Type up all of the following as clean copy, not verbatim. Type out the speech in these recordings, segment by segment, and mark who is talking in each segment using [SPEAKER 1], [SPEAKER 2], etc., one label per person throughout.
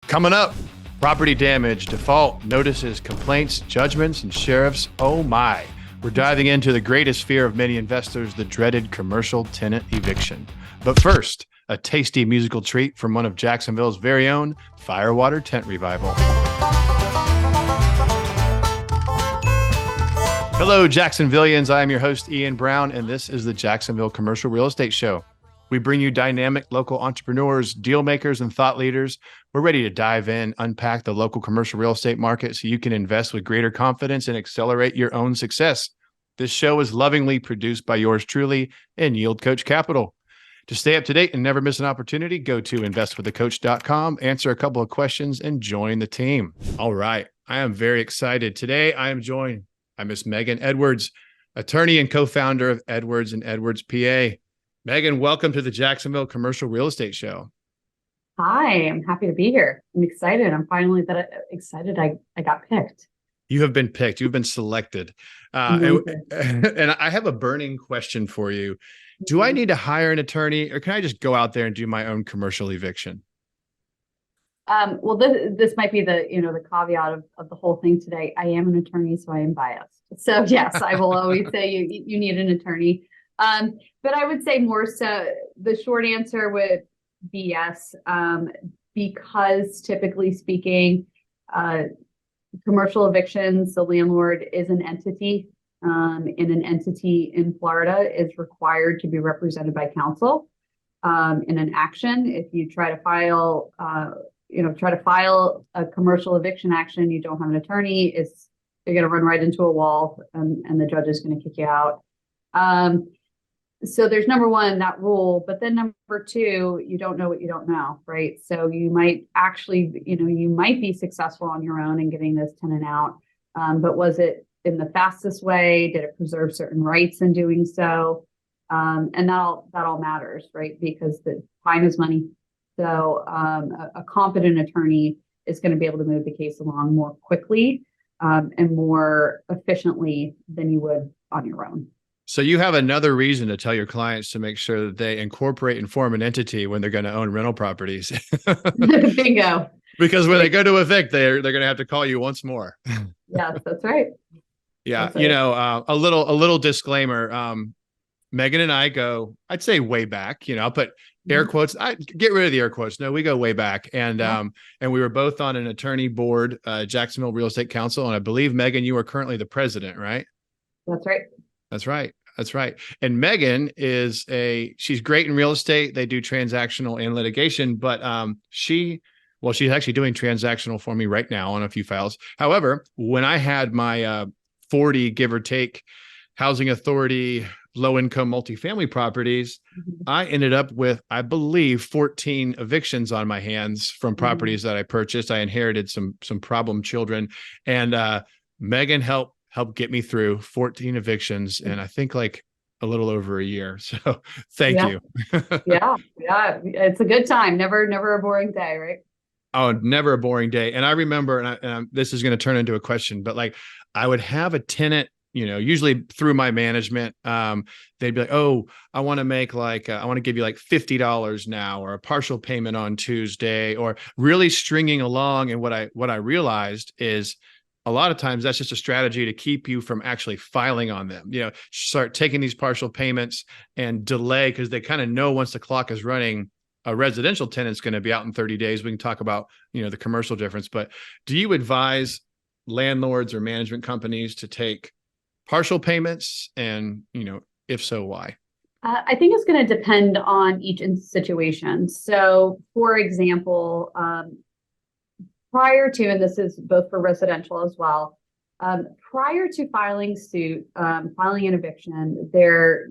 [SPEAKER 1] Coming up, property damage, default, notices, complaints, judgments, and sheriffs. Oh my. We're diving into the greatest fear of many investors, the dreaded commercial tenant eviction. But first, a tasty musical treat from one of Jacksonville's very own Firewater Tent Revival. Hello, Jacksonvillians. I am your host, Ian Brown, and this is the Jacksonville Commercial Real Estate Show. We bring you dynamic local entrepreneurs, deal makers, and thought leaders. We're ready to dive in, unpack the local commercial real estate market so you can invest with greater confidence and accelerate your own success. This show is lovingly produced by yours truly and Yield Coach Capital. To stay up to date and never miss an opportunity, go to investwiththecoach.com, answer a couple of questions, and join the team. All right. I am very excited. Today, I am joined by Miss Meghan Edwards, attorney and co-founder of Edwards and Edwards, PA. Meghan, welcome to the Jacksonville Commercial Real Estate Show.
[SPEAKER 2] Hi, I'm happy to be here. I'm excited. I'm finally excited I got picked.
[SPEAKER 1] You have been picked. You've been selected. And I have a burning question for you. Do I need to hire an attorney, or can I just go out there and do my own commercial eviction?
[SPEAKER 2] Well, this might be the caveat of the whole thing today. I am an attorney, so I am biased. So yes, I will always say you need an attorney. But I would say more so the short answer would be yes, because typically speaking, commercial evictions, the landlord is an entity, and an entity in Florida is required to be represented by counsel in an action. If you try to file a commercial eviction action, you don't have an attorney, you're going to run right into a wall, and the judge is going to kick you out. So there's number one, that rule, but then number two, you don't know what you don't know, right? So you might actually, you might be successful on your own in getting this tenant out, but was it in the fastest way? Did it preserve certain rights in doing so? And that all matters, right? Because the time is money. So a competent attorney is going to be able to move the case along more quickly and more efficiently than you would on your own.
[SPEAKER 1] So you have another reason to tell your clients to make sure that they incorporate and form an entity when they're going to own rental properties.
[SPEAKER 2] Bingo.
[SPEAKER 1] Because when they go to evict, they're going to have to call you once more.
[SPEAKER 2] Yes, that's right.
[SPEAKER 1] Yeah.
[SPEAKER 2] That's right.
[SPEAKER 1] A little disclaimer. Meghan and I go, I'd say way back, I'll put air quotes. I get rid of the air quotes. No, we go way back. And, and we were both on an attorney board, Jacksonville Real Estate Council. And I believe, Meghan, you are currently the president, right?
[SPEAKER 2] That's right.
[SPEAKER 1] That's right. That's right. And Meghan she's great in real estate. They do transactional and litigation, but she's actually doing transactional for me right now on a few files. However, when I had my 40, give or take, housing authority, low income multifamily properties, I ended up with, I believe, 14 evictions on my hands from properties that I purchased. I inherited some problem children, and Meghan helped get me through 14 evictions, and I think like a little over a year. So thank you.
[SPEAKER 2] Yeah. It's a good time. Never a boring day, right?
[SPEAKER 1] Oh, never a boring day. And I remember, and this is going to turn into a question, but like I would have a tenant, usually through my management, they'd be like, oh, I want to give you like $50 now, or a partial payment on Tuesday, or really stringing along. And what I realized is, a lot of times that's just a strategy to keep you from actually filing on them. Start taking these partial payments and delay, because they kind of know once the clock is running, a residential tenant's going to be out in 30 days. We can talk about, the commercial difference, but do you advise landlords or management companies to take partial payments? And, if so, why?
[SPEAKER 2] I think it's going to depend on each situation. So for example, prior to, and this is both for residential as well, prior to filing suit, filing an eviction,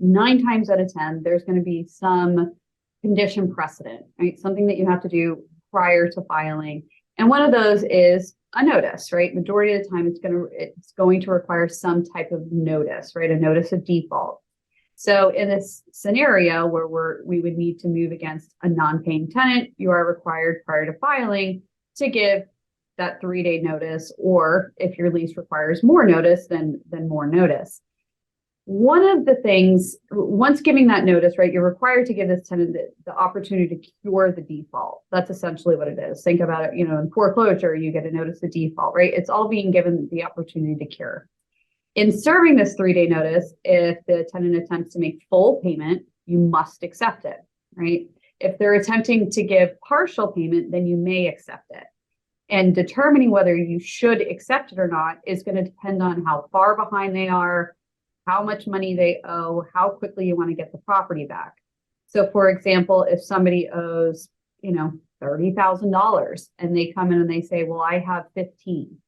[SPEAKER 2] 9 times out of 10, there's going to be some condition precedent, right? Something that you have to do prior to filing. And one of those is a notice, right? Majority of the time, it's going to require some type of notice, right? A notice of default. So in this scenario where we would need to move against a non-paying tenant, you are required prior to filing to give that 3-day notice, or if your lease requires more notice, then more notice. One of the things, once giving that notice, right, you're required to give this tenant the opportunity to cure the default. That's essentially what it is. Think about it, in foreclosure, you get a notice of default, right? It's all being given the opportunity to cure. In serving this 3-day notice, if the tenant attempts to make full payment, you must accept it, right? If they're attempting to give partial payment, then you may accept it. And determining whether you should accept it or not is going to depend on how far behind they are, how much money they owe, how quickly you want to get the property back. So for example, if somebody owes, $30,000 and they come in and they say, well, I have 15.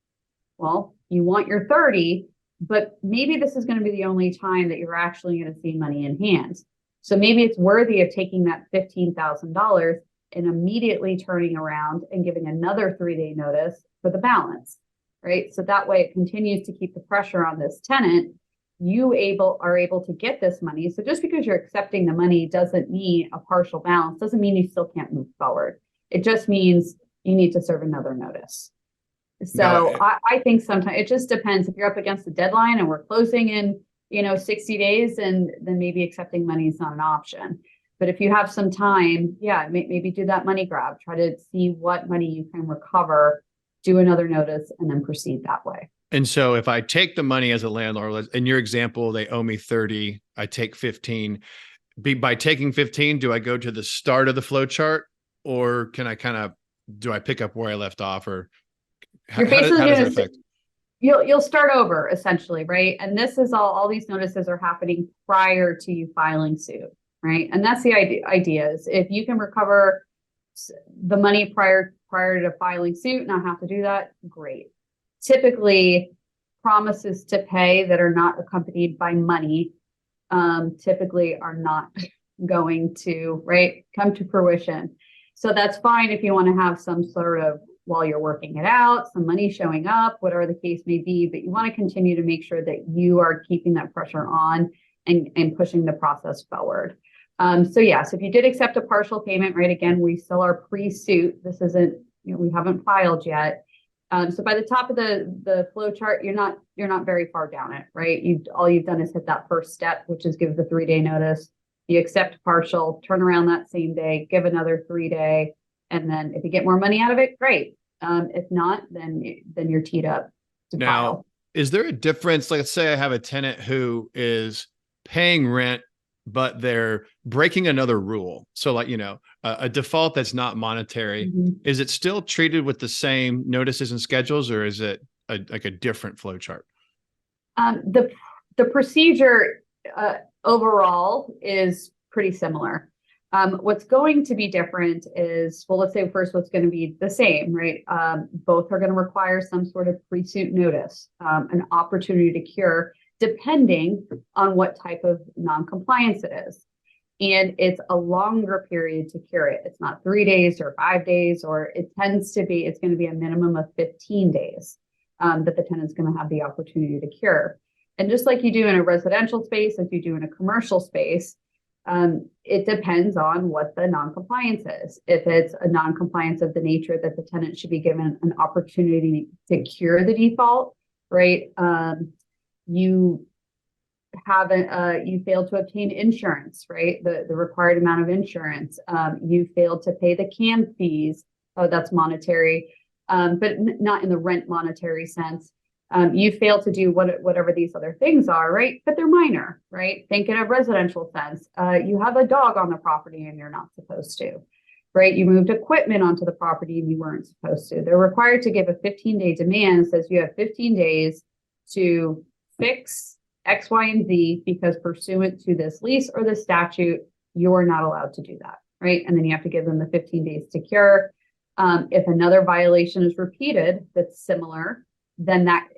[SPEAKER 2] Well, you want your 30, but maybe this is going to be the only time that you're actually going to see money in hand. So maybe it's worthy of taking that $15,000 and immediately turning around and giving another 3-day notice for the balance, right? So that way it continues to keep the pressure on this tenant. You are able to get this money. So just because you're accepting the money doesn't mean a partial balance, doesn't mean you still can't move forward. It just means you need to serve another notice. So I think sometimes it just depends. If you're up against the deadline and we're closing in, 60 days, and then maybe accepting money is not an option. But if you have some time, maybe do that money grab, try to see what money you can recover, do another notice, and then proceed that way.
[SPEAKER 1] And so if I take the money as a landlord, in your example, they owe me 30, I take 15. By taking 15, do I go to the start of the flow chart, or can I do I pick up where I left off, or how does that affect?
[SPEAKER 2] You'll start over essentially, right? And this is all these notices are happening prior to you filing suit, right? And that's the idea is if you can recover the money prior to filing suit, not have to do that, great. Typically, promises to pay that are not accompanied by money typically are not going to, come to fruition. So that's fine if you want to have some sort of, while you're working it out, some money showing up, whatever the case may be, but you want to continue to make sure that you are keeping that pressure on and pushing the process forward. So yes, if you did accept a partial payment, right, again, we still are pre-suit. This isn't, we haven't filed yet. So by the top of the flow chart, you're not very far down it, right? All you've done is hit that first step, which is give the 3-day notice. You accept partial, turn around that same day, give another 3-day, and then if you get more money out of it, great. If not, then you're teed up to file.
[SPEAKER 1] Is there a difference? Let's say I have a tenant who is paying rent, but they're breaking another rule. So a default that's not monetary, is it still treated with the same notices and schedules, or is it like a different flow chart?
[SPEAKER 2] The procedure overall is pretty similar. What's going to be different is, well, let's say first what's going to be the same, right? Both are going to require some sort of pre-suit notice, an opportunity to cure, depending on what type of non-compliance it is. And it's a longer period to cure it. It's not 3 days or 5 days, or it's going to be a minimum of 15 days that the tenant's going to have the opportunity to cure. And just like you do in a residential space, like you do in a commercial space, it depends on what the non-compliance is. If it's a non-compliance of the nature that the tenant should be given an opportunity to cure the default, right? You failed to obtain insurance, right? The required amount of insurance. You failed to pay the CAM fees. Oh, that's monetary, but not in the rent monetary sense. You fail to do whatever these other things are, right? But they're minor, right? Think in a residential sense. You have a dog on the property and you're not supposed to, right? You moved equipment onto the property and you weren't supposed to. They're required to give a 15-day demand. Says you have 15 days to fix X, Y, and Z because pursuant to this lease or the statute, you're not allowed to do that, right? And then you have to give them the 15 days to cure. If another violation is repeated that's similar, then that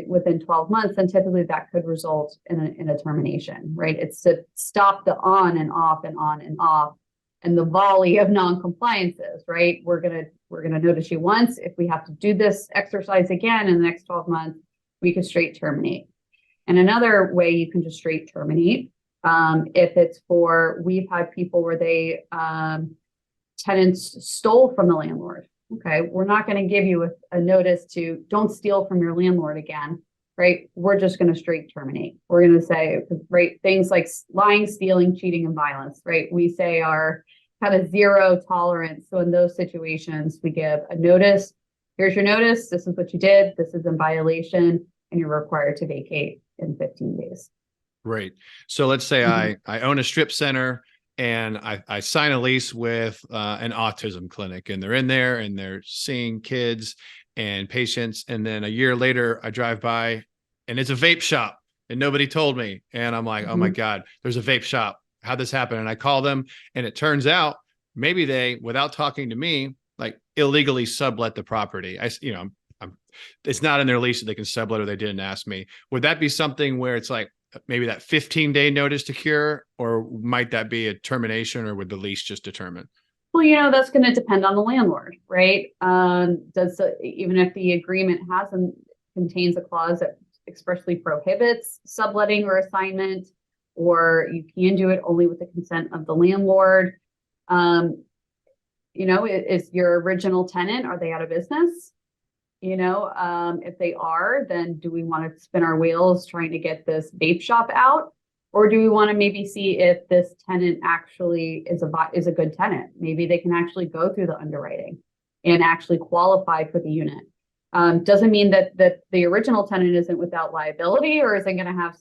[SPEAKER 2] within 12 months, then typically that could result in a termination, right? It's to stop the on and off and on and off and the volley of non-compliances, right? We're gonna notice you once. If we have to do this exercise again in the next 12 months, we can straight terminate. And another way you can just straight terminate, if it's we've had people where tenants stole from the landlord. Okay, we're not going to give you a notice to don't steal from your landlord again. right? We're just going to straight terminate. We're going to say, right, things like lying, stealing, cheating, and violence, right? We say are kind of zero tolerance. So in those situations, we give a notice. Here's your notice. This is what you did. This is in violation, and you're required to vacate in 15 days.
[SPEAKER 1] Right. So let's say I own a strip center and I sign a lease with an autism clinic, and they're in there and they're seeing kids and patients. And then a year later, I drive by and it's a vape shop and nobody told me. And I'm like, oh my God, there's a vape shop. How'd this happen? And I call them, and it turns out maybe they, without talking to me, like illegally sublet the property. It's not in their lease that they can sublet, or they didn't ask me. Would that be something where it's like maybe that 15-day notice to cure, or might that be a termination, or would the lease just determine?
[SPEAKER 2] Well, that's going to depend on the landlord, right? Even if the agreement contains a clause that expressly prohibits subletting or assignment, or you can do it only with the consent of the landlord. Is your original tenant, are they out of business? If they are, then do we want to spin our wheels trying to get this vape shop out? Or do we want to maybe see if this tenant actually is a good tenant? Maybe they can actually go through the underwriting and actually qualify for the unit. Doesn't mean that the original tenant isn't without liability or isn't going to have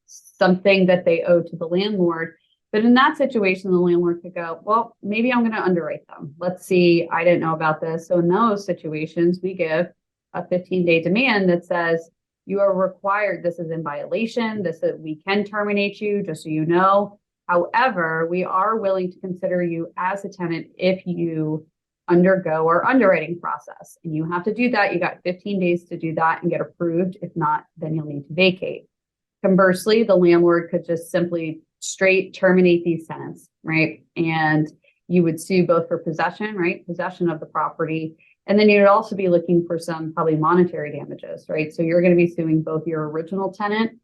[SPEAKER 2] something that they owe to the landlord. But in that situation, the landlord could go, well, maybe I'm going to underwrite them. Let's see. I didn't know about this. So in those situations, we give a 15-day demand that says, you are required, this is in violation, we can terminate you, just so you know. However, we are willing to consider you as a tenant if you undergo our underwriting process. And you have to do that. You got 15 days to do that and get approved. If not, then you'll need to vacate. Conversely, the landlord could just simply straight terminate these tenants, right? And you would sue both for possession, right? Possession of the property. And then you'd also be looking for some probably monetary damages, right? So you're going to be suing both your original tenant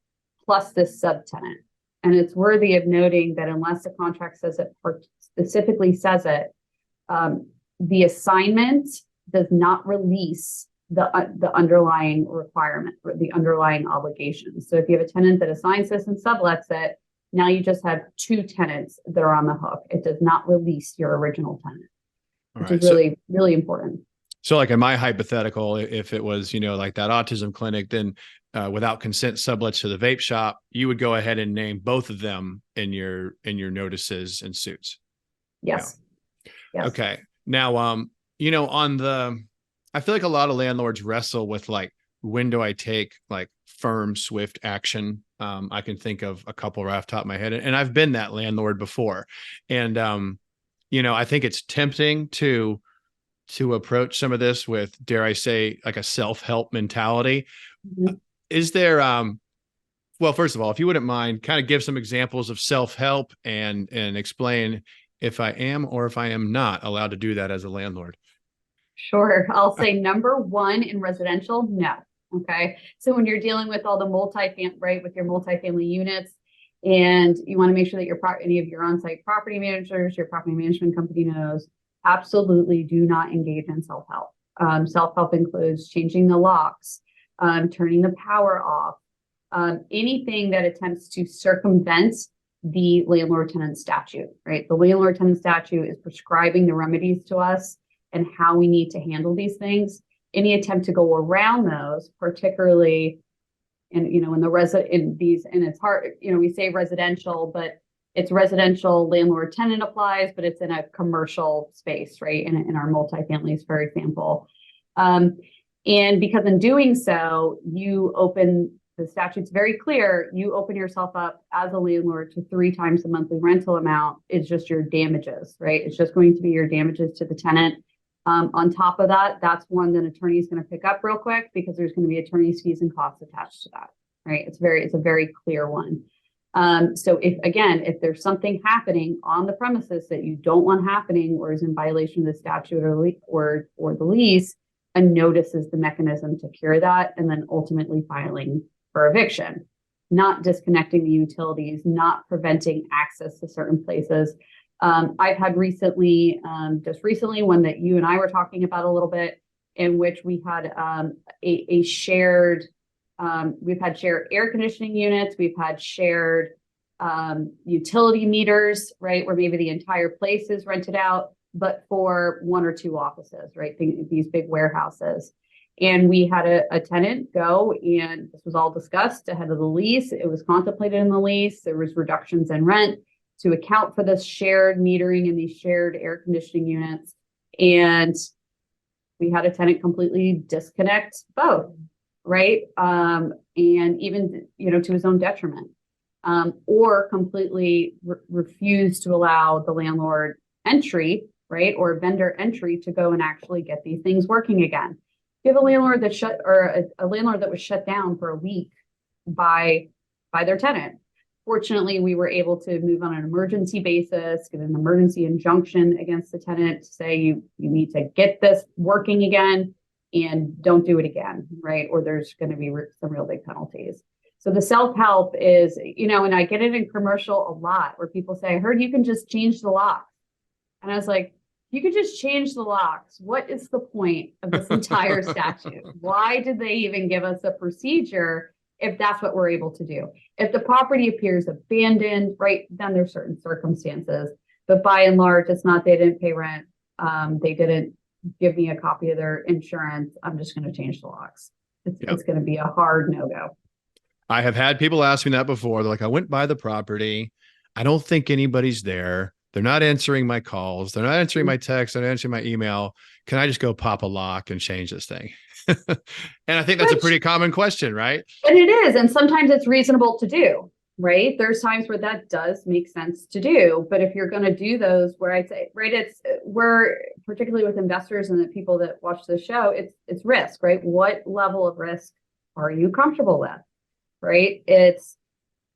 [SPEAKER 2] plus this subtenant. And it's worthy of noting that unless the contract says it specifically says it, the assignment does not release the underlying requirement or the underlying obligation. So if you have a tenant that assigns this and sublets it, now you just have two tenants that are on the hook. It does not release your original tenant, which is really, really important.
[SPEAKER 1] So like in my hypothetical, if it was, like that autism clinic, then without consent sublets to the vape shop, you would go ahead and name both of them in your notices and suits.
[SPEAKER 2] Yes.
[SPEAKER 1] Yes. Okay. Now, I feel like a lot of landlords wrestle with like, when do I take like firm, swift action? I can think of a couple right off the top of my head, and I've been that landlord before. And, I think it's tempting to approach some of this with, dare I say, like a self-help mentality. Mm-hmm. Is there, well, first of all, if you wouldn't mind, kind of give some examples of self-help and explain if I am or if I am not allowed to do that as a landlord.
[SPEAKER 2] Sure. I'll say number one, in residential, no. Okay. So when you're dealing with all the with your multifamily units, and you want to make sure that any of your on-site property managers, your property management company knows, absolutely do not engage in self-help. Self-help includes changing the locks, turning the power off, anything that attempts to circumvent the landlord-tenant statute, right? The landlord-tenant statute is prescribing the remedies to us and how we need to handle these things. Any attempt to go around those, particularly and it's hard, we say residential, but it's residential landlord tenant applies, but it's in a commercial space, right? In our multifamilies, for example. And because in doing so, the statute's very clear, you open yourself up as a landlord to 3 times the monthly rental amount is just your damages, right? It's just going to be your damages to the tenant. On top of that, that's one that an attorney is going to pick up real quick, because there's going to be attorney's fees and costs attached to that, right? It's a very clear one. So if there's something happening on the premises that you don't want happening or is in violation of the statute or the lease, a notice is the mechanism to cure that, and then ultimately filing for eviction, not disconnecting the utilities, not preventing access to certain places. I've had just recently, one that you and I were talking about a little bit, in which we had a shared We've had shared air conditioning units. We've had shared utility meters, right? Where maybe the entire place is rented out, but for 1 or 2 offices, right? These big warehouses. And we had a tenant go, and this was all discussed ahead of the lease. It was contemplated in the lease. There was reductions in rent to account for this shared metering and these shared air conditioning units. And we had a tenant completely disconnect both, right? And even, to his own detriment. Or completely refuse to allow the landlord entry, right, or vendor entry to go and actually get these things working again. You have a landlord that a landlord that was shut down for a week by their tenant. Fortunately, we were able to move on an emergency basis, get an emergency injunction against the tenant to say you need to get this working again and don't do it again, right? Or there's going to be some real big penalties. So the self-help is, and I get it in commercial a lot where people say, I heard you can just change the locks. And I was like, you could just change the locks. What is the point of this entire statute? Why did they even give us a procedure if that's what we're able to do? If the property appears abandoned, right, then there's certain circumstances. But by and large, it's not they didn't pay rent. They didn't give me a copy of their insurance. I'm just going to change the locks. It's going to be a hard no-go.
[SPEAKER 1] I have had people ask me that before. They're like, I went by the property. I don't think anybody's there. They're not answering my calls. They're not answering my texts. They're not answering my email. Can I just go pop a lock and change this thing? And I think that's a pretty common question, right? And
[SPEAKER 2] it is. And sometimes it's reasonable to do, right? There's times where that does make sense to do. But if you're going to do those, where I'd say, right, we're particularly with investors and the people that watch the show, it's risk, right? What level of risk are you comfortable with? Right? It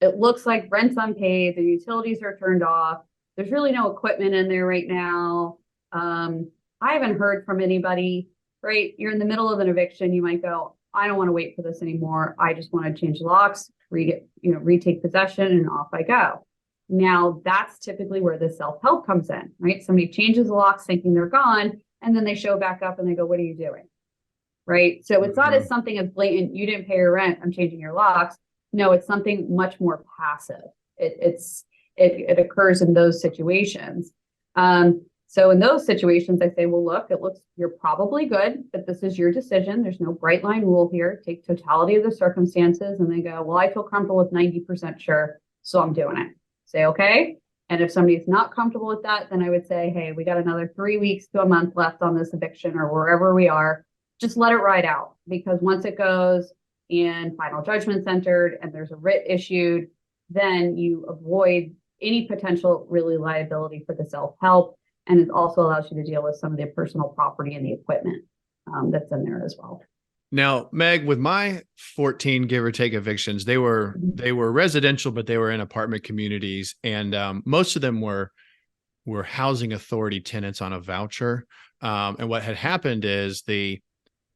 [SPEAKER 2] looks like rent's unpaid, the utilities are turned off. There's really no equipment in there right now. I haven't heard from anybody, right? You're in the middle of an eviction. You might go, I don't want to wait for this anymore. I just want to change the locks, retake possession, and off I go. Now that's typically where the self-help comes in, right? Somebody changes the locks thinking they're gone, and then they show back up and they go, what are you doing? Right? So it's not as something as blatant, you didn't pay your rent, I'm changing your locks. No, it's something much more passive. It occurs in those situations. So in those situations, I say, well, look, you're probably good, but this is your decision. There's no bright line rule here. Take totality of the circumstances. And they go, well, I feel comfortable with 90% sure, so I'm doing it. Say, okay. And if somebody's not comfortable with that, then I would say, hey, we got another 3 weeks to a month left on this eviction or wherever we are. Just let it ride out, because once it goes and final judgment's entered and there's a writ issued, then you avoid any potential really liability for the self-help. And it also allows you to deal with some of the personal property and the equipment that's in there as well.
[SPEAKER 1] Now, Meg, with my 14 give or take evictions, they were residential, but they were in apartment communities. And most of them were housing authority tenants on a voucher. And what had happened is the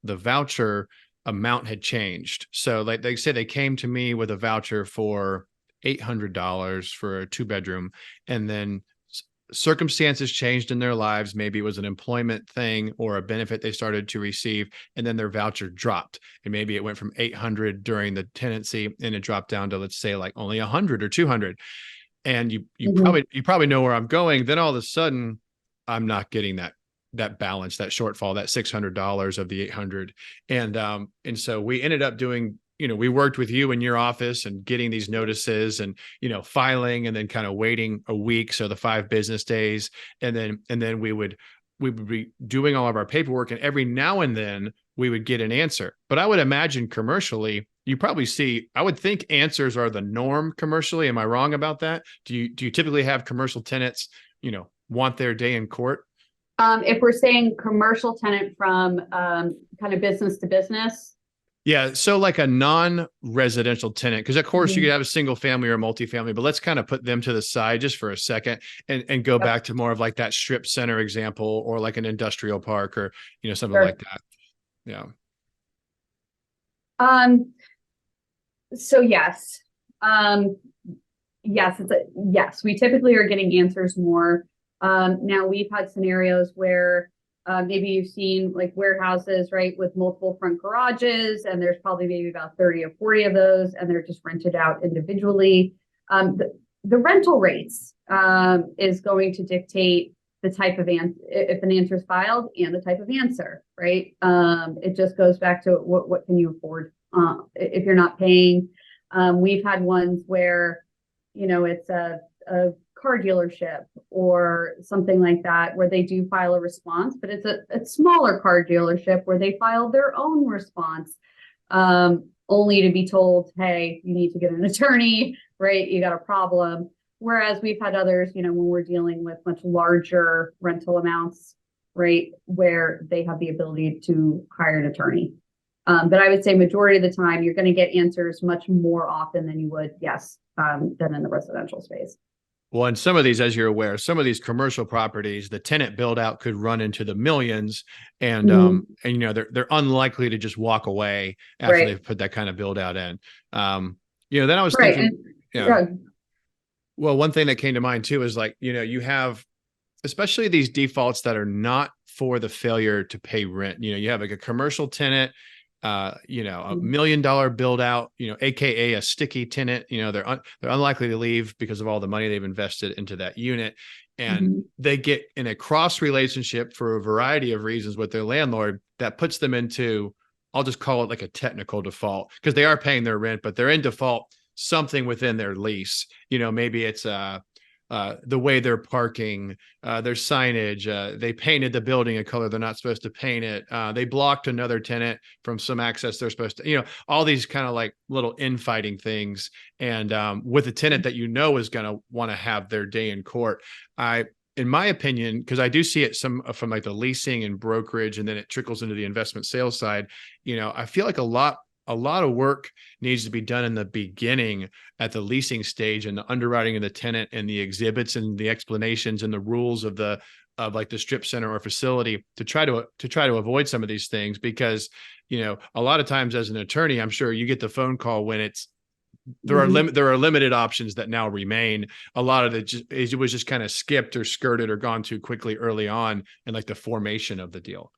[SPEAKER 1] voucher amount had changed. So like they say, they came to me with a voucher for $800 for a 2-bedroom, and then circumstances changed in their lives. Maybe it was an employment thing or a benefit they started to receive, and then their voucher dropped. And maybe it went from 800 during the tenancy and it dropped down to, let's say, like only 100 or 200. And you probably know where I'm going. Then all of a sudden I'm not getting that balance, that shortfall, that $600 of the 800. And so we ended up doing, we worked with you in your office and getting these notices and, filing, and then kind of waiting a week. So the 5 business days. And then we would be doing all of our paperwork, and every now and then we would get an answer. But I would imagine commercially, you probably see, I would think answers are the norm commercially. Am I wrong about that? Do you typically have commercial tenants, want their day in court?
[SPEAKER 2] If we're saying commercial tenant from kind of business to business.
[SPEAKER 1] Yeah. So like a non-residential tenant, because of course you could have a single family or multifamily, but let's kind of put them to the side just for a second and go back to more of like that strip center example, or like an industrial park, or, something like that. Yeah.
[SPEAKER 2] So yes. Yes, we typically are getting answers more. Now we've had scenarios where Maybe you've seen like warehouses, right, with multiple front garages, and there's probably maybe about 30 or 40 of those, and they're just rented out individually. The rental rates is going to dictate the type of if an answer is filed and the type of answer, right? It just goes back to what can you afford if you're not paying. We've had ones where, it's a car dealership or something like that where they do file a response, but it's a smaller car dealership where they file their own response, only to be told, hey, you need to get an attorney, right? You got a problem. Whereas we've had others, when we're dealing with much larger rental amounts, right, where they have the ability to hire an attorney. But I would say majority of the time, you're going to get answers much more often than you would, yes, than in the residential space.
[SPEAKER 1] Well, and some of these, as you're aware, some of these commercial properties, the tenant build out could run into the millions, and they're unlikely to just walk away after they've put that kind of build out in. Then I was thinking, well, one thing that came to mind too is like, you have, especially these defaults that are not for the failure to pay rent. You have like a commercial tenant, a $1 million build out, AKA a sticky tenant. They're unlikely to leave because of all the money they've invested into that unit. And they get in a cross relationship for a variety of reasons with their landlord that puts them into, I'll just call it like a technical default, because they are paying their rent, but they're in default something within their lease. Maybe it's the way they're parking, their signage, they painted the building a color they're not supposed to paint it. They blocked another tenant from some access they're supposed to, all these kind of like little infighting things. And with a tenant that is going to want to have their day in court, in my opinion, because I do see it from like the leasing and brokerage, and then it trickles into the investment sales side. I feel like a lot of work needs to be done in the beginning at the leasing stage, and the underwriting of the tenant and the exhibits and the explanations and the rules of like the strip center or facility to try to avoid some of these things. Because, a lot of times as an attorney, I'm sure you get the phone call when there are limited options that now remain. A lot of it was just kind of skipped or skirted or gone too quickly early on in like the formation of the deal.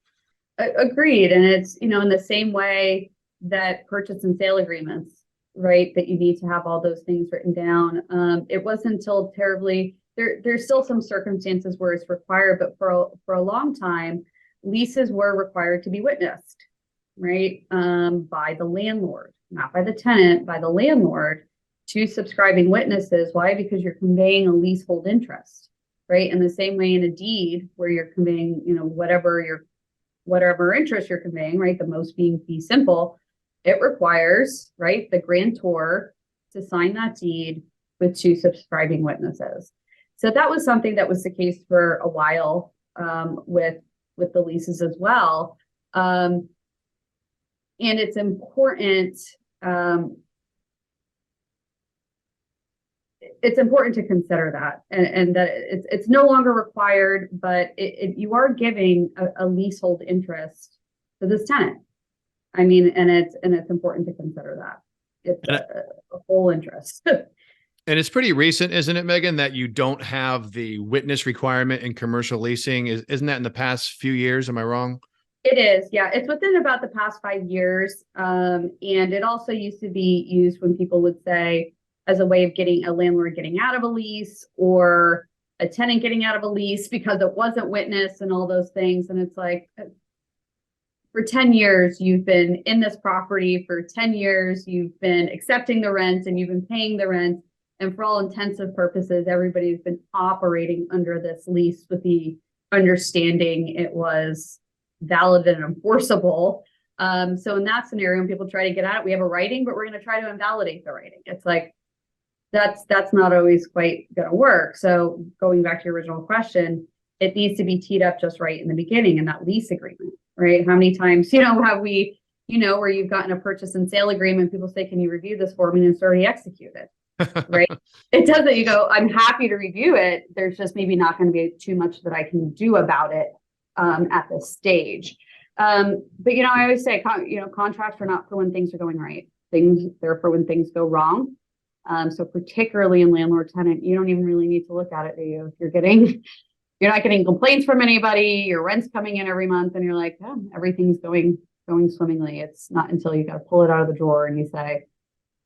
[SPEAKER 2] Agreed. And it's, in the same way that purchase and sale agreements, right, that you need to have all those things written down. It wasn't until there's still some circumstances where it's required, but for a long time, leases were required to be witnessed, right, by the landlord, not by the tenant, by the landlord, to subscribing witnesses. Why? Because you're conveying a leasehold interest, right? In the same way in a deed where you're conveying, whatever interest you're conveying, right? The most being fee simple. It requires, right, the grantor to sign that deed with 2 subscribing witnesses. So that was something that was the case for a while with the leases as well. And it's important. It's important to consider that, and that it's no longer required, but you are giving a leasehold interest to this tenant. I mean, and it's important to consider that it's a whole interest.
[SPEAKER 1] And it's pretty recent, isn't it, Meghan, that you don't have the witness requirement in commercial leasing? Isn't that in the past few years? Am I wrong?
[SPEAKER 2] It is, yeah. It's within about the past 5 years, and it also used to be used when people would say, as a way of getting a landlord getting out of a lease or a tenant getting out of a lease because it wasn't witnessed and all those things. And it's like, for 10 years, you've been in this property. For 10 years, you've been accepting the rent and you've been paying the rent. And for all intensive purposes, everybody's been operating under this lease with the understanding it was valid and enforceable. So in that scenario, when people try to get at it, we have a writing, but we're going to try to invalidate the writing. It's like, that's not always quite going to work. So going back to your original question, it needs to be teed up just right in the beginning in that lease agreement, right? How many times, have we, where you've gotten a purchase and sale agreement, people say, can you review this for me? And it's already executed, right? It doesn't, you go, I'm happy to review it. There's just maybe not going to be too much that I can do about it at this stage. But, I always say, contracts are not for when things are going right. They're for when things go wrong. So particularly in landlord tenant, you don't even really need to look at it, do you? If you're not getting complaints from anybody, your rent's coming in every month, and you're like, oh, everything's going swimmingly. It's not until you got to pull it out of the drawer and you say,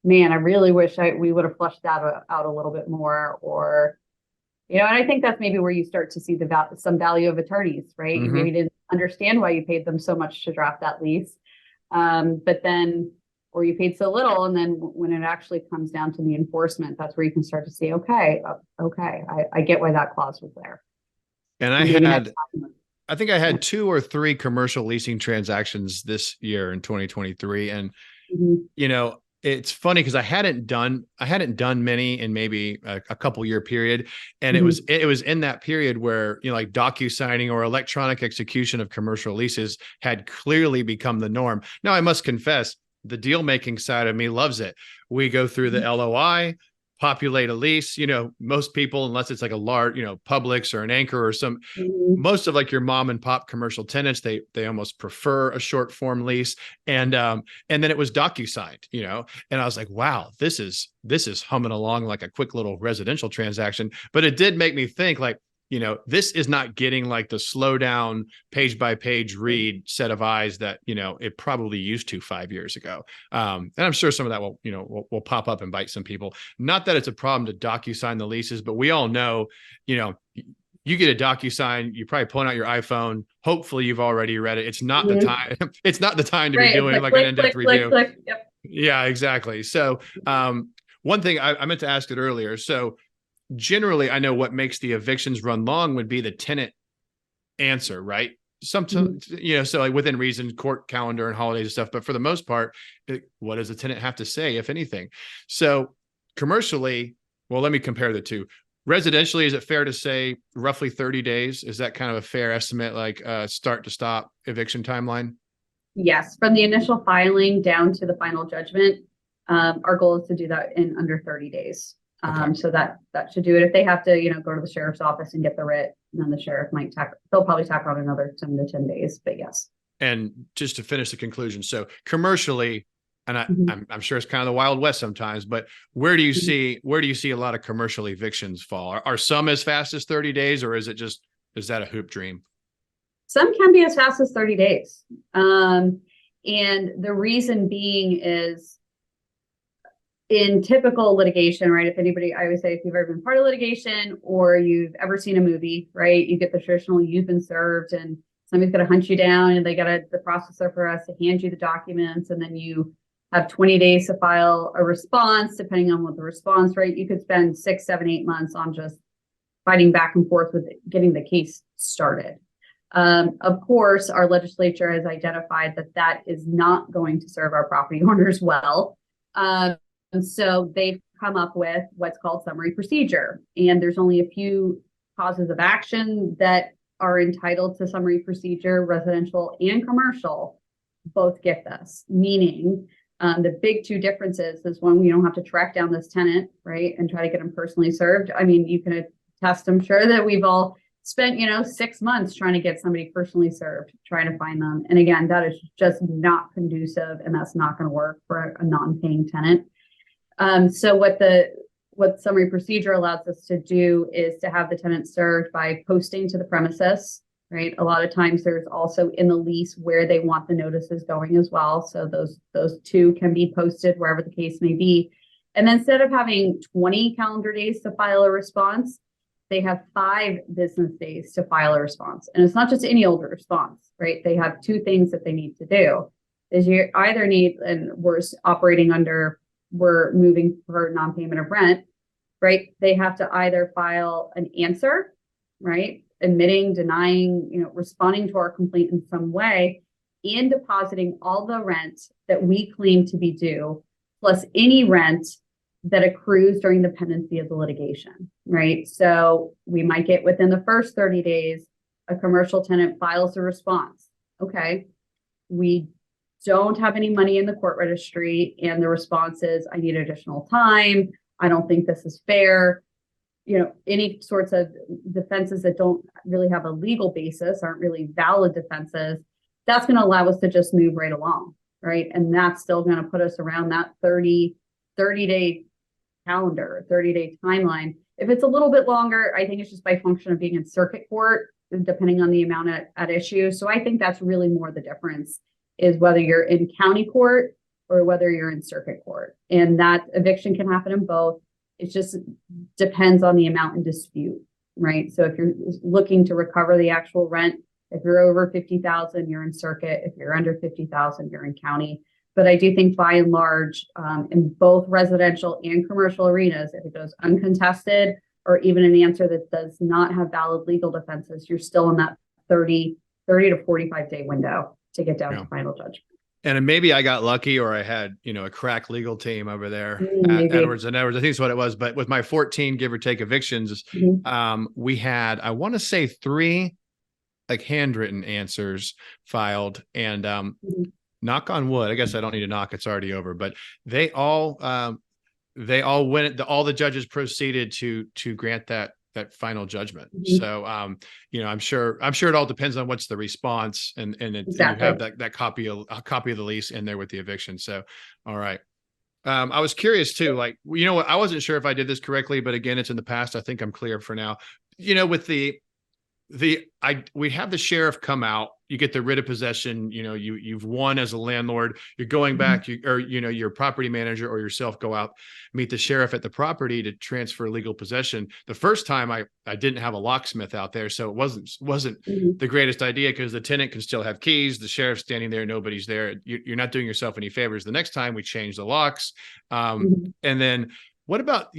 [SPEAKER 2] man, I really wish we would have flushed that out a little bit more. Or, and I think that's maybe where you start to see some value of attorneys, right? You maybe didn't understand why you paid them so much to draft that lease. But then, or you paid so little, and then when it actually comes down to the enforcement, that's where you can start to see, okay, I get why that clause was there.
[SPEAKER 1] And I think I had 2 or 3 commercial leasing transactions this year in 2023. And, it's funny because I hadn't done many in maybe a couple year period. And it was in that period where, like docu-signing or electronic execution of commercial leases had clearly become the norm. Now, I must confess, the deal making side of me loves it. We go through the LOI, populate a lease. Most people, unless it's like a large, Publix or an Anchor or some, most of like your mom and pop commercial tenants, they almost prefer a short form lease. And then it was DocuSigned, and I was like, wow, this is humming along like a quick little residential transaction. But it did make me think like, this is not getting like the slow down page by page read set of eyes that, it probably used to 5 years ago. And I'm sure some of that will pop up and bite some people. Not that it's a problem to DocuSign the leases, but we all know, you get a DocuSign, you're probably pulling out your iPhone. Hopefully you've already read it. It's not the time. It's not the time to be doing like an in-depth review.
[SPEAKER 2] Yep.
[SPEAKER 1] Yeah, exactly. So one thing I meant to ask it earlier. So generally, I know what makes the evictions run long would be the tenant answer, right? Sometimes, so like within reason, court calendar and holidays and stuff. But for the most part, what does the tenant have to say, if anything? So commercially, well, let me compare the two. Residentially, is it fair to say roughly 30 days? Is that kind of a fair estimate, like start to stop eviction timeline?
[SPEAKER 2] Yes, from the initial filing down to the final judgment, our goal is to do that in under 30 days. Okay. So that should do it. If they have to, go to the sheriff's office and get the writ, then the sheriff might they'll probably tack on another 7 to 10 days, but yes.
[SPEAKER 1] And just to finish the conclusion, so commercially, and I'm sure it's kind of the Wild West sometimes, but where do you see a lot of commercial evictions fall? Are some as fast as 30 days, or is that a hoop dream?
[SPEAKER 2] Some can be as fast as 30 days. And the reason being is, in typical litigation, right? I always say, if you've ever been part of litigation or you've ever seen a movie, right? You get the traditional, you've been served and somebody's got to hunt you down and the processor for us to hand you the documents. And then you have 20 days to file a response, depending on what the response, right? You could spend 6, 7, 8 months on just fighting back and forth with getting the case started. Of course, our legislature has identified that is not going to serve our property owners well. And so they've come up with what's called summary procedure. And there's only a few causes of action that are entitled to summary procedure. Residential and commercial both get this, meaning the big 2 differences is, one, you don't have to track down this tenant, right, and try to get them personally served. I mean, you can attest, I'm sure, that we've all spent, 6 months trying to get somebody personally served, trying to find them. And again, that is just not conducive, and that's not going to work for a non-paying tenant. So what summary procedure allows us to do is to have the tenant served by posting to the premises, right? A lot of times there's also in the lease where they want the notices going as well. So those 2 can be posted wherever the case may be. And then instead of having 20 calendar days to file a response, they have 5 business days to file a response. And it's not just any old response, right? They have 2 things that they need to do. Is you either need, and we're moving for non-payment of rent, right? They have to either file an answer, right? Admitting, denying, responding to our complaint in some way, and depositing all the rent that we claim to be due, plus any rent that accrues during the pendency of the litigation, right? So we might get within the first 30 days, a commercial tenant files a response. Okay, we don't have any money in the court registry, and the response is, I need additional time. I don't think this is fair. Any sorts of defenses that don't really have a legal basis, aren't really valid defenses, that's going to allow us to just move right along, right? And that's still going to put us around that 30-day calendar, 30-day timeline. If it's a little bit longer, I think it's just by function of being in circuit court, depending on the amount at issue. So I think that's really more the difference, is whether you're in county court or whether you're in circuit court. And that eviction can happen in both. It just depends on the amount in dispute, right? So if you're looking to recover the actual rent, if you're over 50,000, you're in circuit. If you're under 50,000, you're in county. But I do think by and large, in both residential and commercial arenas, if it goes uncontested or even an answer that does not have valid legal defenses, you're still in that 30 to 45 day window to get down to final judgment.
[SPEAKER 1] And maybe I got lucky, or I had, a crack legal team over there at Edwards and Edwards. I think that's what it was. But with my 14, give or take, evictions, we had, I want to say 3 like handwritten answers filed, and knock on wood, I guess I don't need to knock, it's already over, but they all went, all the judges proceeded to grant that final judgment. So, I'm sure it all depends on what's the response, and exactly. And you have that copy of the lease in there with the eviction. So, all right. I was curious too, like, I wasn't sure if I did this correctly, but again, it's in the past. I think I'm clear for now. With we have the sheriff come out, you get the writ of possession, you've won as a landlord, you're going back, your property manager or yourself go out, meet the sheriff at the property to transfer legal possession. The first time I didn't have a locksmith out there, so it wasn't the greatest idea, because the tenant can still have keys, the sheriff's standing there, nobody's there. You're not doing yourself any favors. The next time we change the locks. And then what about,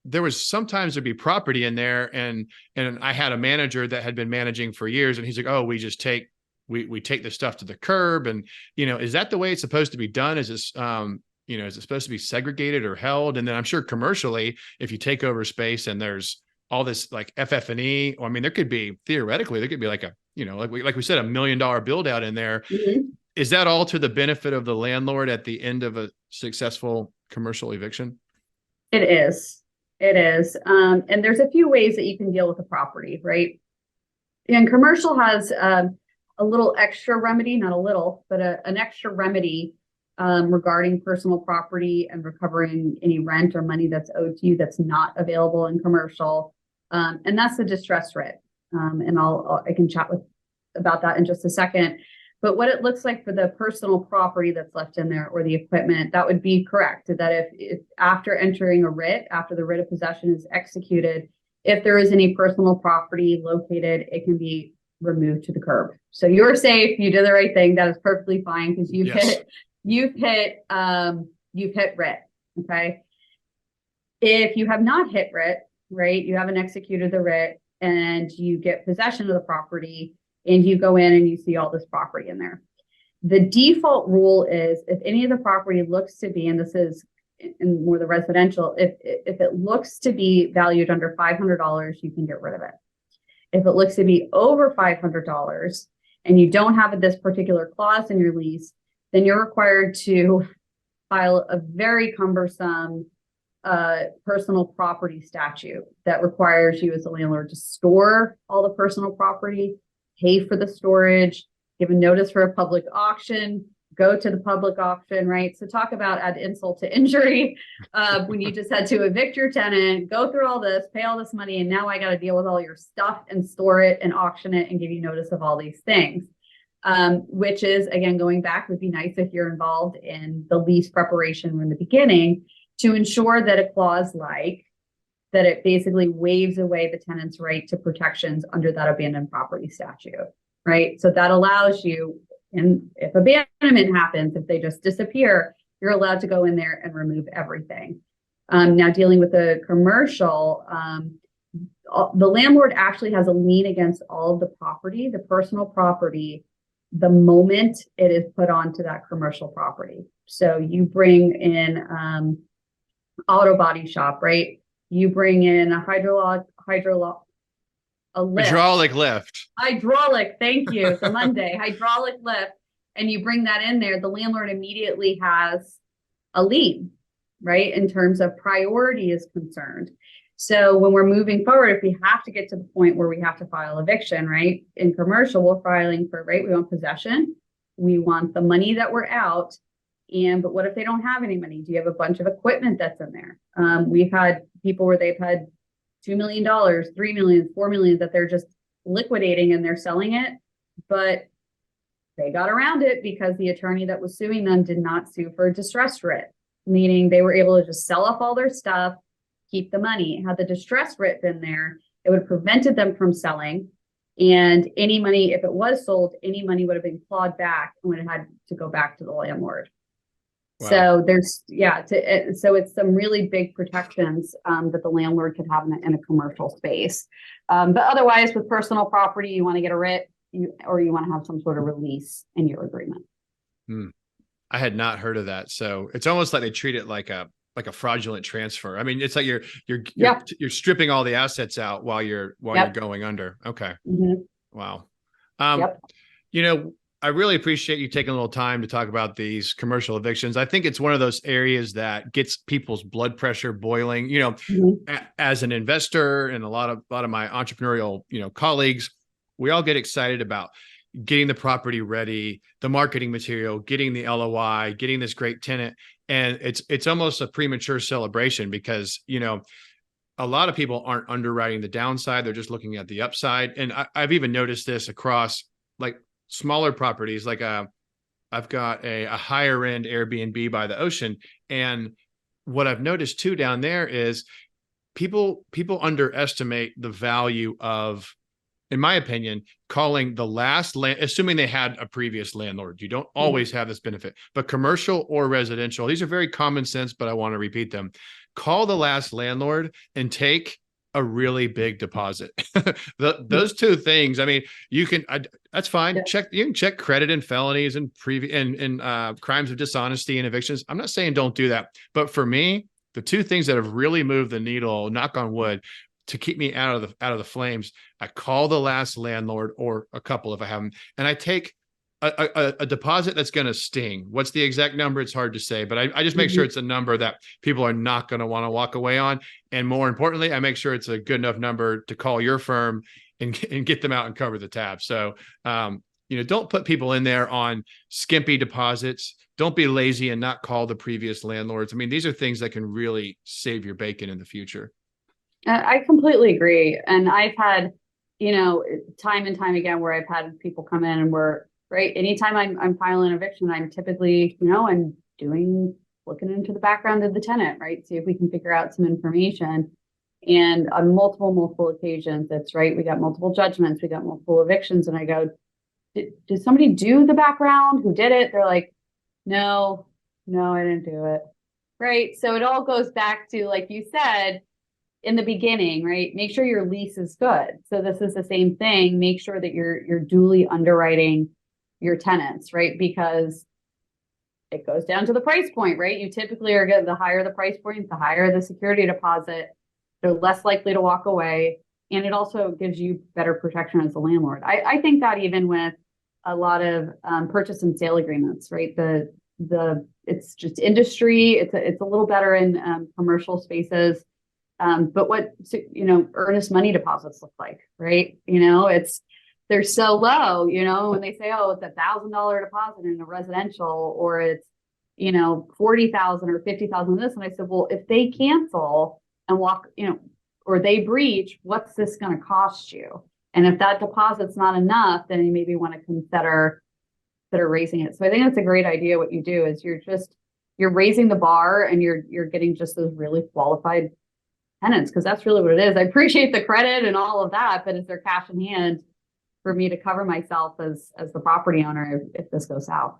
[SPEAKER 1] there was sometimes there'd be property in there, and I had a manager that had been managing for years, and he's like, oh, we just take the stuff to the curb. And, is that the way it's supposed to be done? Is this, is it supposed to be segregated or held? And then I'm sure commercially, if you take over space and there's all this like FF&E, or I mean, theoretically, there could be like a, like we said, $1 million build out in there. Is that all to the benefit of the landlord at the end of a successful commercial eviction?
[SPEAKER 2] It is. And there's a few ways that you can deal with the property, right? And commercial has a little extra remedy, not a little, but an extra remedy regarding personal property and recovering any rent or money that's owed to you that's not available in commercial. And that's the distress writ. And I can chat about that in just a second. But what it looks like for the personal property that's left in there, or the equipment, that would be correct. That if after entering a writ, after the writ of possession is executed, if there is any personal property located, it can be removed to the curb. So you're safe. You did the right thing. That is perfectly fine, because you've hit writ. Okay. If you have not hit writ, right, you haven't executed the writ, and you get possession of the property, and you go in and you see all this property in there. The default rule is, if any of the property looks to be, and this is in more the residential, if it looks to be valued under $500, you can get rid of it. If it looks to be over $500 and you don't have this particular clause in your lease, then you're required to file a very cumbersome personal property statute that requires you as a landlord to store all the personal property, pay for the storage, give a notice for a public auction, go to the public auction, right? So talk about add insult to injury when you just had to evict your tenant, go through all this, pay all this money, and now I got to deal with all your stuff and store it and auction it and give you notice of all these things. Which is, again, going back, would be nice if you're involved in the lease preparation from the beginning to ensure that a clause like that it basically waives away the tenant's right to protections under that abandoned property statute, right? So that allows you, and if abandonment happens, if they just disappear, you're allowed to go in there and remove everything. Now, dealing with the commercial, the landlord actually has a lien against all of the property, the personal property, the moment it is put onto that commercial property. So you bring in auto body shop, right? You bring in a hydraulic lift. Thank you. It's a Monday. Hydraulic lift. And you bring that in there, the landlord immediately has a lien, right? In terms of priority is concerned. So when we're moving forward, if we have to get to the point where we have to file eviction, right? In commercial, we're filing for, right? We want possession. We want the money that we're out. But what if they don't have any money? Do you have a bunch of equipment that's in there? We've had people where they've had $2 million, $3 million, $4 million that they're just liquidating and they're selling it. But they got around it because the attorney that was suing them did not sue for a distress writ, meaning they were able to just sell off all their stuff, keep the money. Had the distress writ been there, it would have prevented them from selling. And any money, if it was sold, any money would have been clawed back and would have had to go back to the landlord.
[SPEAKER 1] Wow.
[SPEAKER 2] So there's, so it's some really big protections that the landlord could have in a commercial space. But otherwise, with personal property, you want to get a writ, or you want to have some sort of release in your agreement.
[SPEAKER 1] I had not heard of that. So it's almost like they treat it like a fraudulent transfer. I mean, it's like you're stripping all the assets out while you're going under. Okay.
[SPEAKER 2] Mm-hmm.
[SPEAKER 1] Wow.
[SPEAKER 2] Yep.
[SPEAKER 1] You know, I really appreciate you taking a little time to talk about these commercial evictions. I think it's one of those areas that gets people's blood pressure boiling. You know, as an investor and a lot of my entrepreneurial, colleagues, we all get excited about getting the property ready, the marketing material, getting the LOI, getting this great tenant. And it's almost a premature celebration because, a lot of people aren't underwriting the downside. They're just looking at the upside. And I've even noticed this across like smaller properties. Like I've got a higher end Airbnb by the ocean. And what I've noticed too down there is people underestimate the value of, in my opinion, calling the last assuming they had a previous landlord. You don't always have this benefit, but commercial or residential, these are very common sense, but I want to repeat them. Call the last landlord and take a really big deposit. Those two things. I mean, you can, that's fine.
[SPEAKER 2] Yeah.
[SPEAKER 1] You can check credit and felonies and crimes of dishonesty and evictions. I'm not saying don't do that, but for me, the two things that have really moved the needle, knock on wood, to keep me out of the flames, I call the last landlord, or a couple if I have them, and I take a deposit that's going to sting. What's the exact number? It's hard to say, but I just make sure it's a number that people are not going to want to walk away on. And more importantly, I make sure it's a good enough number to call your firm and get them out and cover the tab. So, don't put people in there on skimpy deposits. Don't be lazy and not call the previous landlords. I mean, these are things that can really save your bacon in the future.
[SPEAKER 2] I completely agree. And I've had, time and time again where I've had people come in and anytime I'm filing an eviction, I'm typically, I'm looking into the background of the tenant, right? See if we can figure out some information. And on multiple occasions, that's right. We got multiple judgments, we got multiple evictions. And I go, did somebody do the background? Who did it? They're like, no, I didn't do it. Right. So it all goes back to, like you said, in the beginning, right? Make sure your lease is good. So this is the same thing. Make sure that you're duly underwriting your tenants, right? Because it goes down to the price point, right? You typically are getting the higher the price point, the higher the security deposit, they're less likely to walk away. And it also gives you better protection as a landlord. I think that even with a lot of purchase and sale agreements, right? It's just industry. It's a little better in commercial spaces. But what, earnest money deposits look like, right? They're so low, when they say, oh, it's $1,000 deposit in a residential, or it's, 40,000 or 50,000 this. And I said, well, if they cancel and walk, or they breach, what's this going to cost you? And if that deposit's not enough, then you maybe want to consider raising it. So I think that's a great idea. What you do is you're raising the bar, and you're getting just those really qualified tenants, because that's really what it is. I appreciate the credit and all of that, but is there cash in hand for me to cover myself as the property owner if this goes south?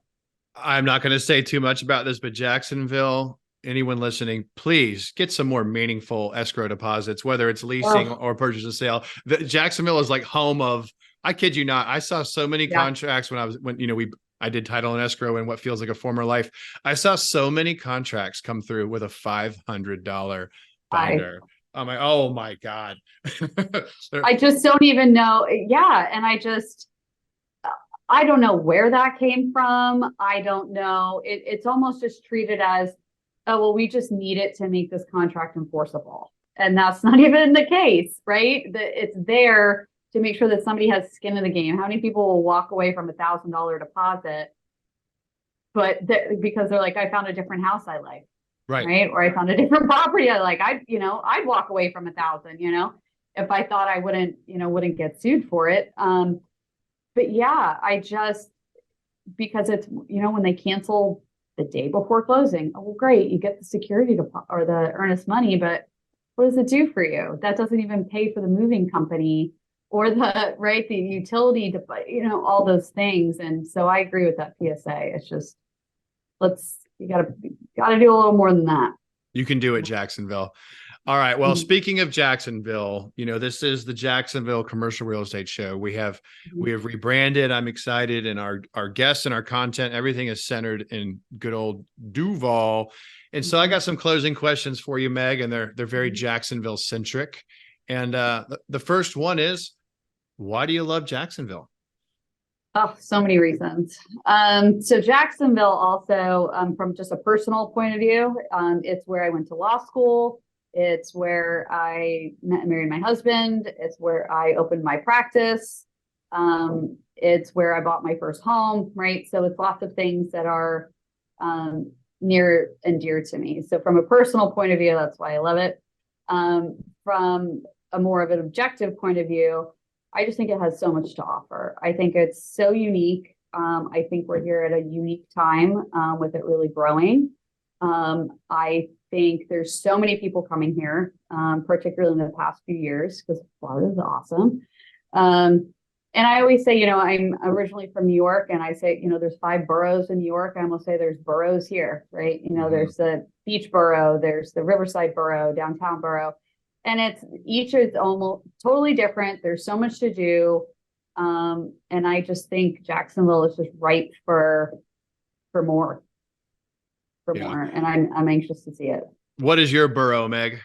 [SPEAKER 1] I'm not going to say too much about this, but Jacksonville, anyone listening, please get some more meaningful escrow deposits, whether it's leasing or purchase and sale. Jacksonville is like home of, I kid you not, I saw so many contracts I did title and escrow in what feels like a former life. I saw so many contracts come through with a $500 binder. I'm like, oh my God.
[SPEAKER 2] I just don't even know. Yeah. And I don't know where that came from. I don't know. It's almost just treated as, oh, well, we just need it to make this contract enforceable. And that's not even the case, right? It's there to make sure that somebody has skin in the game. How many people will walk away from $1,000 deposit, but because they're like, I found a different house I like.
[SPEAKER 1] Right.
[SPEAKER 2] right? Or I found a different property I like, I'd walk away from 1,000, if I thought I wouldn't get sued for it. But yeah, because it's, when they cancel the day before closing, oh, well, great, you get the security deposit or the earnest money, but what does it do for you? That doesn't even pay for the moving company or the utility, all those things. And so I agree with that PSA. It's just, you gotta do a little more than that.
[SPEAKER 1] You can do it, Jacksonville. All right. Well,
[SPEAKER 2] Mhm.
[SPEAKER 1] speaking of Jacksonville, this is the Jacksonville Commercial Real Estate Show. We have rebranded. I'm excited, and our guests and our content, everything is centered in good old Duval. And so I got some closing questions for you, Meg, and they're very Jacksonville centric. And the first one is, why do you love Jacksonville?
[SPEAKER 2] Oh, so many reasons. So Jacksonville also, from just a personal point of view, it's where I went to law school. It's where I married my husband. It's where I opened my practice. It's where I bought my first home, right? So it's lots of things that are near and dear to me. So from a personal point of view, that's why I love it. From a more of an objective point of view, I just think it has so much to offer. I think it's so unique. I think we're here at a unique time with it really growing. I think there's so many people coming here, particularly in the past few years, because Florida is awesome. And I always say, I'm originally from New York, and I say, there's 5 boroughs in New York. I almost say there's boroughs here, right? There's the beach borough, there's the Riverside borough, downtown borough. And each is almost totally different. There's so much to do. And I just think Jacksonville is just ripe for more, more. And I'm anxious to see it.
[SPEAKER 1] What is your borough, Meg?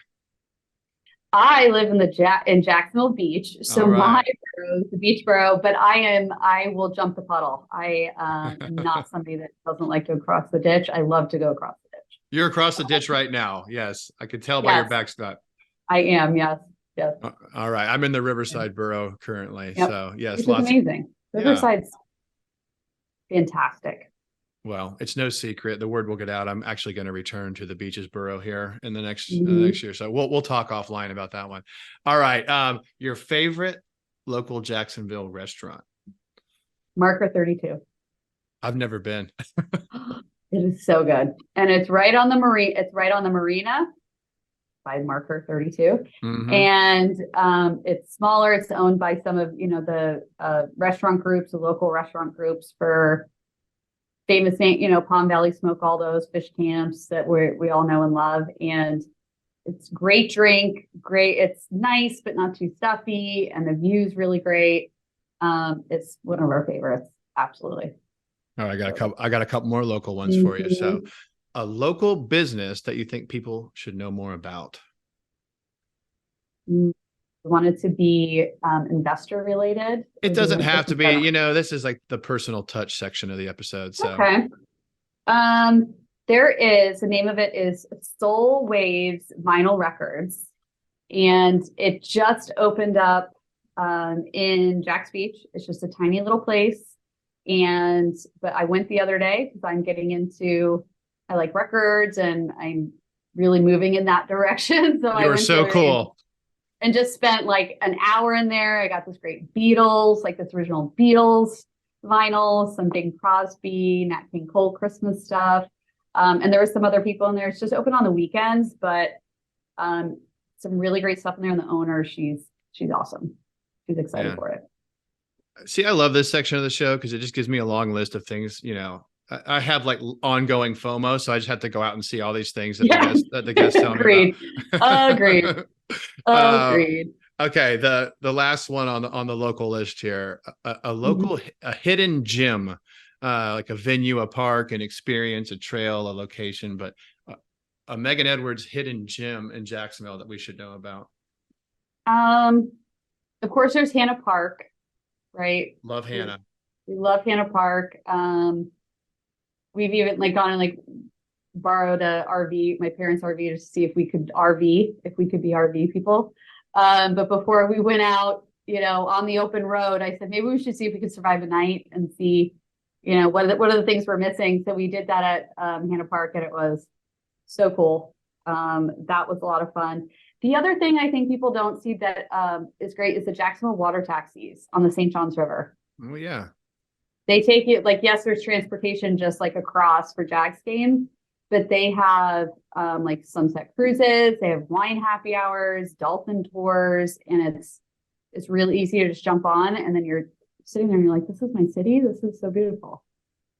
[SPEAKER 2] I live in Jacksonville Beach. So my borough is the beach borough, but I will jump the puddle. I am not somebody that doesn't like to go across the ditch. I love to go across the ditch.
[SPEAKER 1] You're across the ditch right now. Yes. I could tell by your backstop.
[SPEAKER 2] I am, yes. Yes.
[SPEAKER 1] All right. I'm in the Riverside borough currently.
[SPEAKER 2] Yep.
[SPEAKER 1] So yes,
[SPEAKER 2] it's amazing. Riverside's fantastic.
[SPEAKER 1] Well, it's no secret. The word will get out. I'm actually going to return to the Beaches borough here in the next year. So we'll talk offline about that one. All right. Your favorite local Jacksonville restaurant?
[SPEAKER 2] Marker 32.
[SPEAKER 1] I've never been.
[SPEAKER 2] It is so good. And it's right on the marina by Marker 32. And it's smaller. It's owned by some of, the restaurant groups, the local restaurant groups for famous, Palm Valley Smoke, all those fish camps that we all know and love. And it's great drink, great. It's nice, but not too stuffy. And the view's really great. It's one of our favorites. Absolutely.
[SPEAKER 1] All right. I got a couple more local ones for you. So a local business that you think people should know more about?
[SPEAKER 2] I want it to be investor related.
[SPEAKER 1] It doesn't have to be, this is like the personal touch section of the episode. So
[SPEAKER 2] okay. The name of it is Soul Waves Vinyl Records. And it just opened up in Jacks Beach. It's just a tiny little place. But I went the other day because I like records and I'm really moving in that direction. So
[SPEAKER 1] you were so cool.
[SPEAKER 2] And just spent like an hour in there. I got this great Beatles, like this original Beatles vinyl, some Bing Crosby, Nat King Cole Christmas stuff. And there was some other people in there. It's just open on the weekends, but some really great stuff in there. And the owner, she's awesome. She's excited for it.
[SPEAKER 1] See, I love this section of the show because it just gives me a long list of things, I have like ongoing FOMO, so I just have to go out and see all these things that the guests tell me about.
[SPEAKER 2] Agreed. Agreed.
[SPEAKER 1] Okay, the last one on the local list here, a local a hidden gem, like a venue, a park, an experience, a trail, a location, but a Meghan Edwards hidden gem in Jacksonville that we should know about.
[SPEAKER 2] Of course, there's Hannah Park, right?
[SPEAKER 1] Love Hannah.
[SPEAKER 2] We love Hannah Park. We've even gone and borrowed a RV, my parents' RV, to see if we could be RV people. But before we went out, on the open road, I said, maybe we should see if we could survive a night and see, what are the things we're missing. So we did that at Hannah Park, and it was So cool. That was a lot of fun. The other thing I think people don't see that is great is the Jacksonville water taxis on the St. Johns River.
[SPEAKER 1] Oh yeah.
[SPEAKER 2] They take you like, yes, there's transportation just like across for Jags games, but they have like sunset cruises, they have wine happy hours, dolphin tours, and it's really easy to just jump on, and then you're sitting there and you're like, this is my city, this is so beautiful.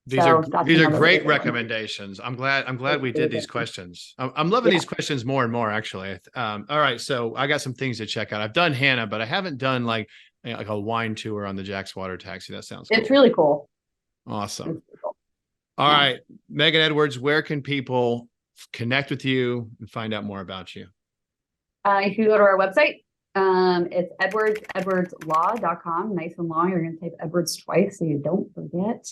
[SPEAKER 1] These
[SPEAKER 2] So
[SPEAKER 1] are great recommendations. I'm glad we did these questions. I'm loving these questions more and more, actually. All right, so I got some things to check out. I've done Hannah, but I haven't done like a wine tour on the Jack's Water Taxi. That sounds cool.
[SPEAKER 2] It's really cool.
[SPEAKER 1] Awesome.
[SPEAKER 2] Really cool.
[SPEAKER 1] All right, Meghan Edwards, where can people connect with you and find out more about you?
[SPEAKER 2] You can go to our website. It's edwardslaw.com. Nice and long. You're going to type Edwards twice so you don't forget.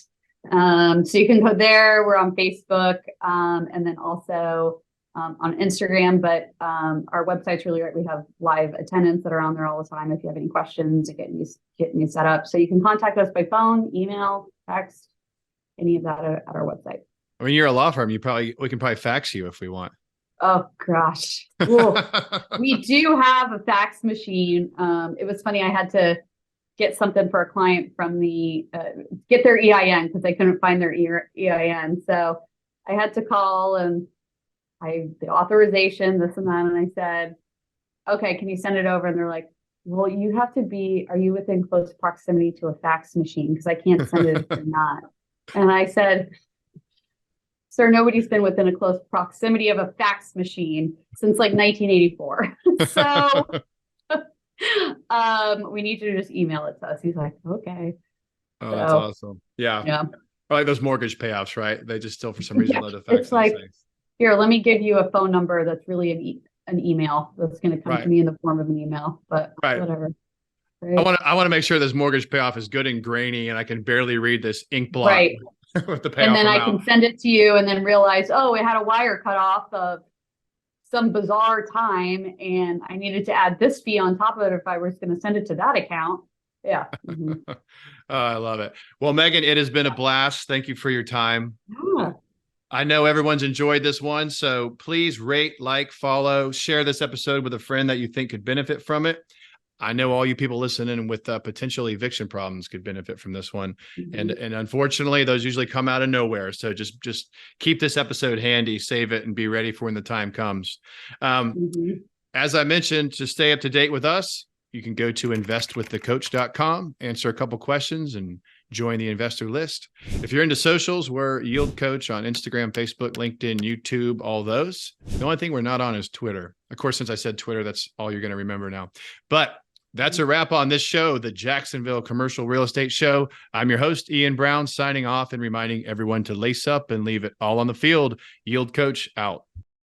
[SPEAKER 2] So you can go there. We're on Facebook, and then also on Instagram, but our website's really great. We have live attendants that are on there all the time. If you have any questions or getting you set up, so you can contact us by phone, email, text, any of that at our website.
[SPEAKER 1] I mean, you're a law firm. We can probably fax you if we want.
[SPEAKER 2] Oh gosh. We do have a fax machine. It was funny. I had to get something for a client from get their EIN because they couldn't find their EIN. So I had to call and the authorization, this and that. And I said, okay, can you send it over? And they're like, well, are you within close proximity to a fax machine? Because I can't send it if you're not. And I said, sir, nobody's been within a close proximity of a fax machine since like 1984. So we need you to just email it to us. He's like, okay.
[SPEAKER 1] Oh, so, that's awesome. Yeah.
[SPEAKER 2] Yeah.
[SPEAKER 1] Or like those mortgage payoffs, right? They just still, for some reason, love the fax.
[SPEAKER 2] It's like, here, let me give you a phone number that's really an email that's going to come to me in the form of an email, but whatever. Right.
[SPEAKER 1] I want to make sure this mortgage payoff is good and grainy and I can barely read this ink blot with the payoff.
[SPEAKER 2] And then I can send it to you and then realize, oh, it had a wire cut off of some bizarre time and I needed to add this fee on top of it if I was going to send it to that account. Yeah. Mm-hmm.
[SPEAKER 1] Oh, I love it. Well, Meghan, it has been a blast. Thank you for your time.
[SPEAKER 2] Yeah.
[SPEAKER 1] I know everyone's enjoyed this one, so please rate, like, follow, share this episode with a friend that you think could benefit from it. I know all you people listening with potential eviction problems could benefit from this one. Mm-hmm. And unfortunately, those usually come out of nowhere. So just keep this episode handy, save it, and be ready for when the time comes. As I mentioned, to stay up to date with us, you can go to investwiththecoach.com, answer a couple questions, and join the investor list. If you're into socials, we're Yield Coach on Instagram, Facebook, LinkedIn, YouTube, all those. The only thing we're not on is Twitter. Of course, since I said Twitter, that's all you're going to remember now. But that's a wrap on this show, the Jacksonville Commercial Real Estate Show. I'm your host, Ian Brown, signing off and reminding everyone to lace up and leave it all on the field. Yield Coach out.